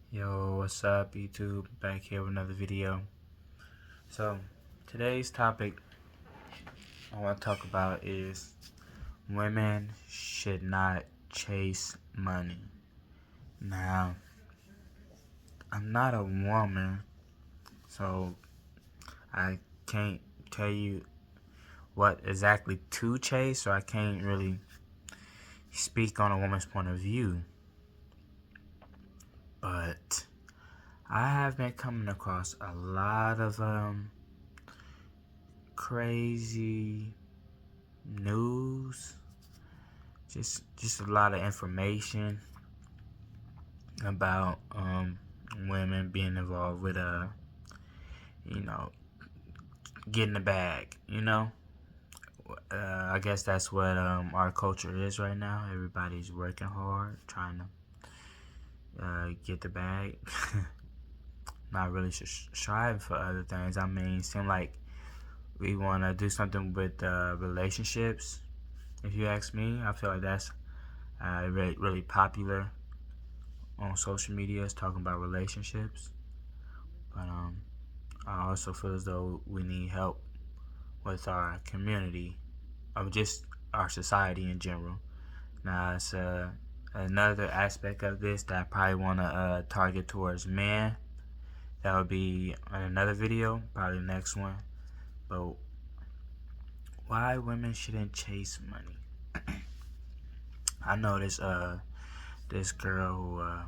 Yo, what's up, YouTube? Back here with another video. So, today's topic I want to talk about is women should not chase money. Now, I'm not a woman, so I can't tell you what exactly to chase, so I can't really speak on a woman's point of view. But I have been coming across a lot of crazy news, just a lot of information about women being involved with you know getting the bag. I guess that's what our culture is right now. Everybody's working hard, trying to get the bag. Not really striving for other things. I mean, it seems like we want to do something with relationships. If you ask me, I feel like that's really popular on social media, is talking about relationships. But I also feel as though we need help with our community, or just our society in general. Now, it's another aspect of this that I probably want to target towards men. That would be on another video, probably the next one. But why women shouldn't chase money? I know this girl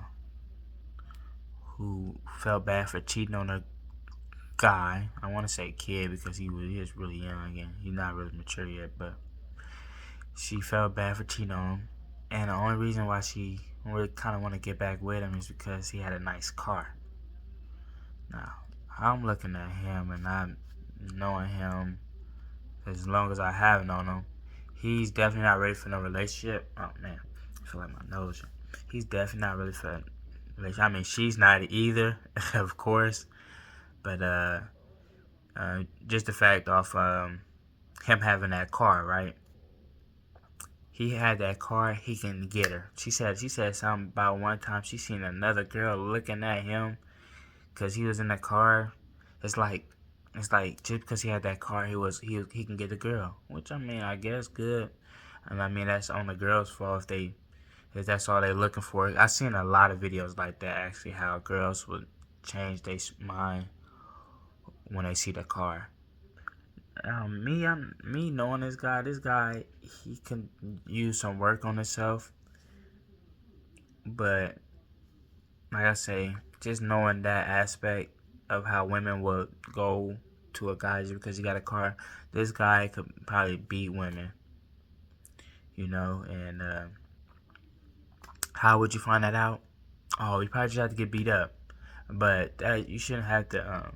who felt bad for cheating on a guy. I want to say kid because he is really young and he's not really mature yet, but she felt bad for cheating on him, and the only reason why she really kind of want to get back with him is because he had a nice car. Now, I'm looking at him and I'm knowing him as long as I have known him. He's definitely not ready for no relationship. Oh man, I feel like my nose. He's definitely not ready for a relationship. I mean, she's not either, of course. But just the fact of him having that car, right? He had that car, he can get her. She said something about one time she seen another girl looking at him because he was in the car. It's like just because he had that car, he can get the girl. Which, I mean, I guess good. And I mean, that's on the girl's fault if that's all they're looking for. I've seen a lot of videos like that, actually, how girls would change their mind when they see the car. Me knowing this guy. This guy, he can use some work on himself, but like I say, just knowing that aspect of how women would go to a guy just because he got a car, this guy could probably beat women, And how would you find that out? Oh, you probably just have to get beat up, but that you shouldn't have to.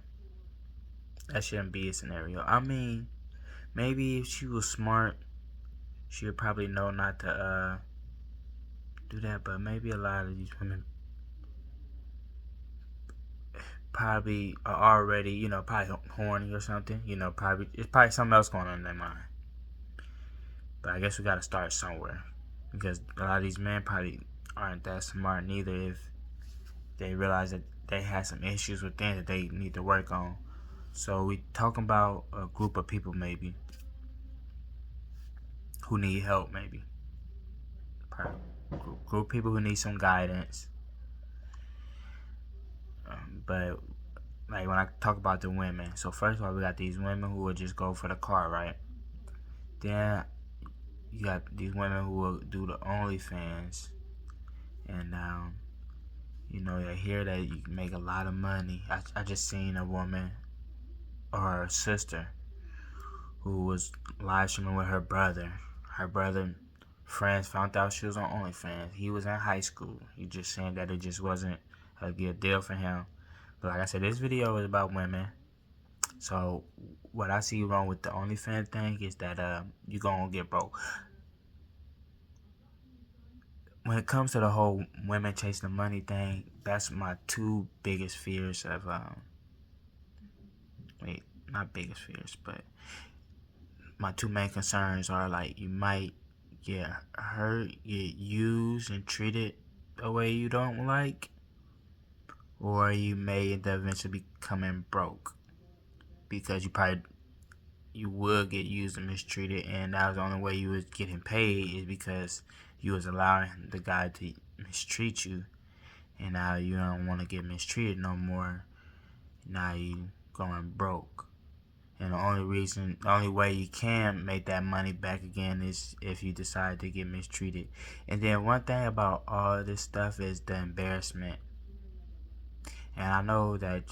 That shouldn't be a scenario. I mean, maybe if she was smart, she would probably know not to do that. But maybe a lot of these women probably are already, probably horny or something. Probably it's probably something else going on in their mind. But I guess we gotta start somewhere because a lot of these men probably aren't that smart neither. If they realize that they had some issues within that they need to work on. So we talking about a group of people maybe who need help, maybe probably group of people who need some guidance. But like when I talk about the women, so first of all, we got these women who will just go for the car, right? Then you got these women who will do the OnlyFans, and they hear that you can make a lot of money. I just seen a woman or her sister who was live streaming with her brother. Her brother friends found out she was on OnlyFans. He was in high school. He just saying that it just wasn't a good deal for him. But like I said, this video is about women. So what I see wrong with the OnlyFans thing is that you gonna get broke. When it comes to the whole women chasing the money thing, that's my two biggest fears of wait, not biggest fears, but my two main concerns are like you might get hurt, get used and treated the way you don't like, or you may end up eventually becoming broke because you would get used and mistreated, and that was the only way you was getting paid is because you was allowing the guy to mistreat you, and now you don't want to get mistreated no more. Now you going broke. And the only way you can make that money back again is if you decide to get mistreated. And then one thing about all of this stuff is the embarrassment. And I know that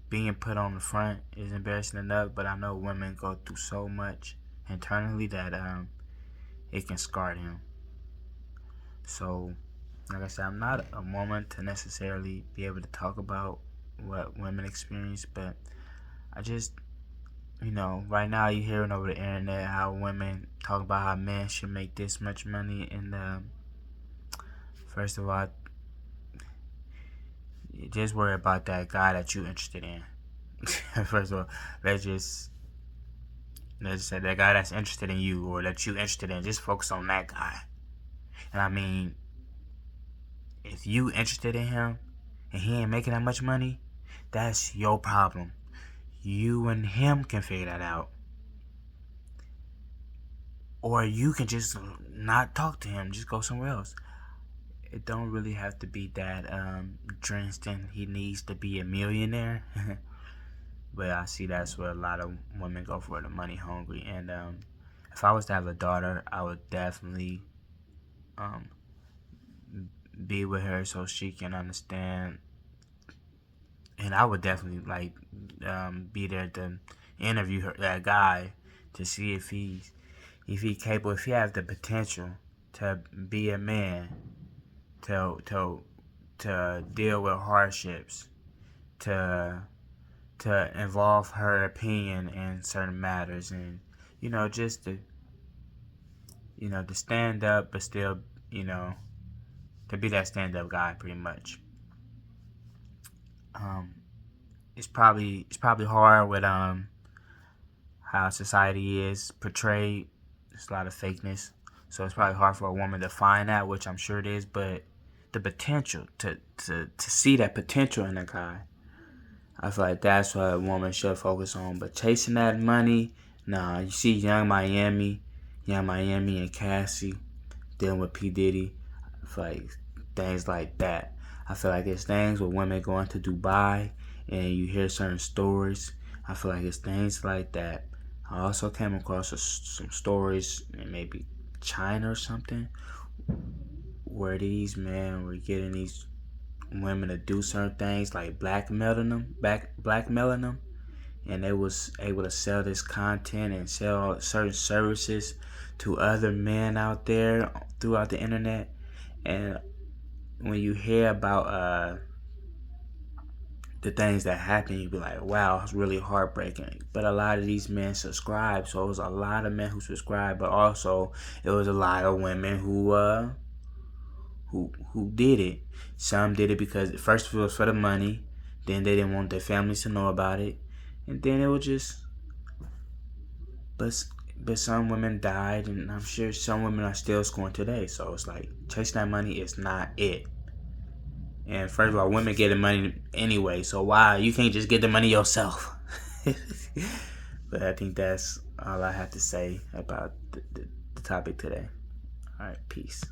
being put on the front is embarrassing enough, but I know women go through so much internally that it can scar them. So, like I said, I'm not a woman to necessarily be able to talk about what women experience, but I just, right now you're hearing over the internet how women talk about how men should make this much money. And first of all, just worry about that guy that you're interested in. First of all, let's just say that guy that's interested in you or that you're interested in, just focus on that guy. And I mean, if you interested in him and he ain't making that much money, that's your problem. You and him can figure that out. Or you can just not talk to him, just go somewhere else. It don't really have to be that drenched in he needs to be a millionaire. But I see that's what a lot of women go for, the money hungry. And if I was to have a daughter, I would definitely be with her so she can understand. And I would definitely be there to interview that guy, to see if he capable, if he has the potential to be a man, to deal with hardships, to involve her opinion in certain matters, and just to stand up, but still to be that stand up guy, pretty much. It's probably hard with how society is portrayed. There's a lot of fakeness, so it's probably hard for a woman to find that, which I'm sure it is. But the potential to see that potential in a guy, I feel like that's what a woman should focus on. But chasing that money, nah. You see Young Miami and Cassie dealing with P. Diddy. I feel like things like that. I feel like it's things with women going to Dubai and you hear certain stories. I feel like it's things like that. I also came across some stories in maybe China or something, where these men were getting these women to do certain things like blackmailing them, and they was able to sell this content and sell certain services to other men out there throughout the internet. And when you hear about the things that happen, you be like, wow, it's really heartbreaking. But a lot of these men subscribe, so it was a lot of men who subscribed, but also it was a lot of women who did it. Some did it because first it was for the money, then they didn't want their families to know about it, and then it was just. But some women died, and I'm sure some women are still scoring today. So it's like chasing that money is not it. And first of all, women get the money anyway, so why you can't just get the money yourself? But I think that's all I have to say about the topic today. All right, peace.